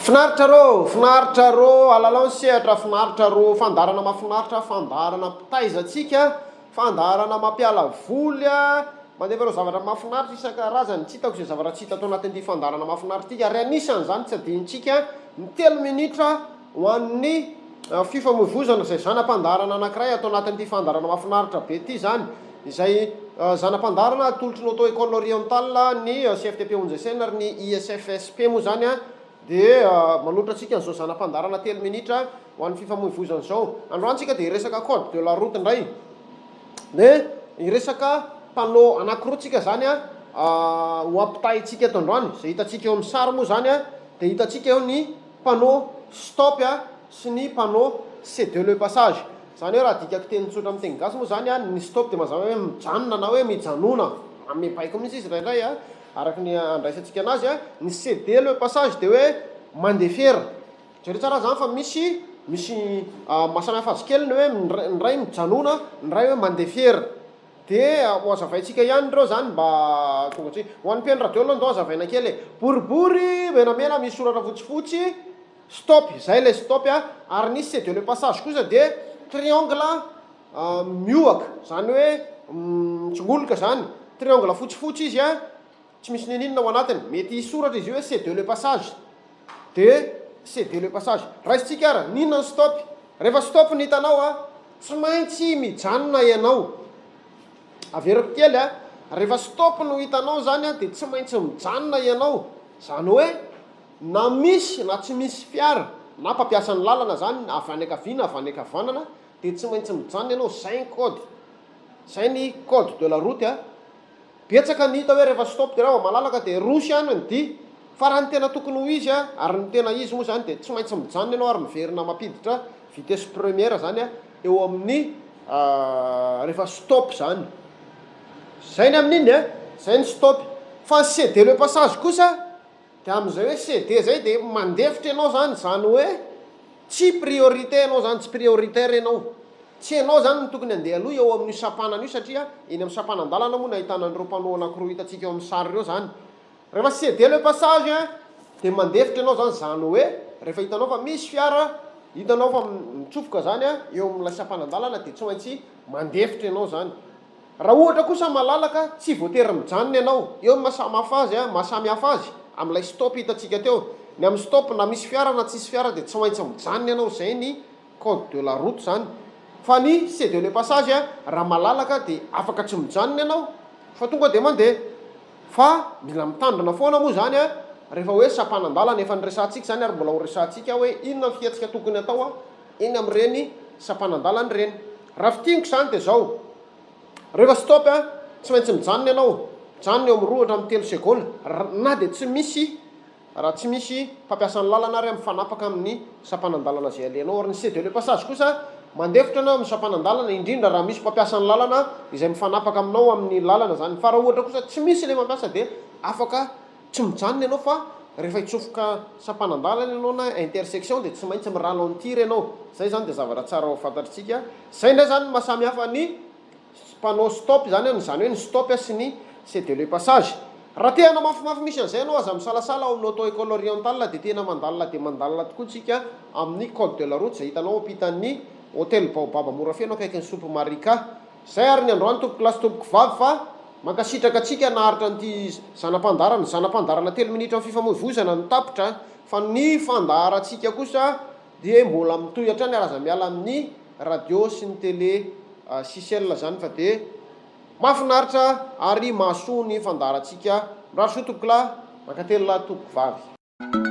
Finaritra rô alalao ny sehatra, finaritra rô fandarana mahafinaritra, fandarana mpitaizatsika, fandarana mampiala voly a, mandefa reo zavatra mahafinaritra isan-karazany. Tsy hitako izay zavatra tsy hita tao anatin'ity fandarana mahafinaritra ity, ary anisan'izany tsy adinontsika ny 3 minitra ho an'ny fifamoivoizana izay zanam-pandarana anankiray atao anatin'ity fandarana mahafinaritra be ity zany, izay zanam-pandarana atolotry ny auto école orientale ny CFTP 11 ary ny ISFSP moa zany a, dia manotra antsika n'izao zanam-pandarana 3 minitra ho an'ny fifamoivoizana izao. Androany tsika dia hiresaka code de la route indray, dia hiresaka panneau anankiroa tsika zany ho ampitahintsika eto androany. Izay hitantsika eo amin'ny sary moa zany a, dia hitantsika eo ny panneau stop sy ny panneau céder le passage. Zany hoe raha dikako teny tsotra amin'ny teny gasy moa zany a, ny stop dia mazava hoe mijanona na hoe mijanona, amebaiko mihitsy izy raindray a, araky ny andraisantsika anazy a. Ny céder le passage dia hoe mandefera. Jereo tsara zany fa misy mahasamihafa azy kely ny hoe ny ray mijanona, ny ray hoe mandefera. Dia ho azavaintsika ihany reo zany mba tonga tsy ho an'ny mpihaino radio aloha ndao azavaina kely boribory menamena misy soratra fotsifotsy stop, izay le stop a. Ary ny céder le passage kosa dia triangle mioaka, zany hoe mitsongoloka zany, triangle fotsifotsy izy a, tsy misy ninina ao anatiny, mety hisoratra izy io hoe céder le passage, dia céder le passage. Raisitsika ara ninona ny stop, rehefa stop ny hitanao a, tsy maintsy mijanona ianao. Averiko kely a, rehefa stop no hitanao zany a, dia tsy maintsy mijanona ianao. Zany hoe na misy na tsy misy fiara na mpampiasa ny lalana zany, avy any ankaviana avy any ankavanana, dia tsy maintsy mijanona ianao. Zay ny code, zay ny code de la route a. Betsaka ny hita hoe rehefa stop dia raha malalaka dia rosy ihany ny dia, fa raha ny tena tokony ho izy a, ary ny tena izy moa zany dia tsy maintsy mijanona ianao ary miverina mampiditra vitesse première zany a, eo amin'ny rehefa stop zany. Zay ny amin'iny a, zay ny stop. Fa ny céder le passage kosa dia amin'izay hoe céder zay dia mandefitra ianao zany, zany hoe tsy priorité ianao zany, tsy prioritaire ianao. Tsy ianao zany ny tokony handeha aloha eo amin'ny sampanan io, satria eny amin'ny sampanan-dalana moa nahitana an'ireo panneau anankiroa hitantsika eo amin'ny sary ireo zany. Rehefa céder le passage a, dia mandefitra ianao zany, zany hoe rehefa hitanao fa misy fiara, hitanao fa mitsofoka zany a eo amin'ilay sampanan-dalana, dia tsy maintsy mandefitra ianao zany. Raha ohatra kosa malalaka, tsy voatery mijanona ianao. Eo mahasamihafa azy amin'ilay stop hitantsika teo. Ny amin'ny stop na misy fiara na tsisy fiara dia tsy maintsy mijanona ianao. Zay ny code de la route zany. Fa ny céder le passage a, raha malalaka dia afaka tsy mijanona ianao fa tonga dia mandeha. Fa mila mitandrina foana moa zany a, rehefa hoe sampanan-dalana efa niresantsika zany, ary mbola ho resantsika hoe inona ny fiatsika tokony atao a, iny amin'ireny sampanan-dalana ireny. Raha fitiniko zany dia zao, rehefa stop a, tsy maintsy mijanona ianao, mijanona eo amin'ny 2 hatramin'ny 3 seconde, na dia tsy misy, raha tsy misy mpampiasa ny lalana ary mifanapaka amin'ny sampanan-dalana izay alenao. Ary ny céder le passage kosa, mandefitra ianao amin'ny sampanan-dalana, indrindra raha misy mpampiasa ny lalana izay mifanapaka aminao amin'ny lalana zany. Fa raha ohatra kosa tsy misy ilay mampiasa dia afaka tsy mijanona ianao, fa rehefa hitsofoka sampanan-dalana ianao na intersection dia tsy maintsy miralentir ianao. Zay zany dia zavatra tsara ho fantatritsika. Zay indray zany mahasamihafa ny panneau stop zany hoe ny stop sy ny céder le passage. Raha tena mafimafy misy an'izay ianao aza misalasala ao amin'ny auto école orientale, dia tena mandalina dia mandalina tokoa tsika amin'ny code de la route izay hitanao ampitan'ny hôtel Baobab Morafeno akaikin'ny Sopo Marika. Zay ary ny androany tompoko lasy tompoko vavy, fa mankasitraka atsika naharitra an'ity zanam-pandarana 3 minitra amin'ny fifamoivoizana no tapitra. Fa ny fandaharantsika kosa dia mbola mitohy hatrany, araza miala amin'ny radio sy ny télé sisel zany, fa dia mahafinaritra ary mahasoa ny fandaharantsika. Miraroso tompoko lahy, mankatelo lahy tompoko vavy.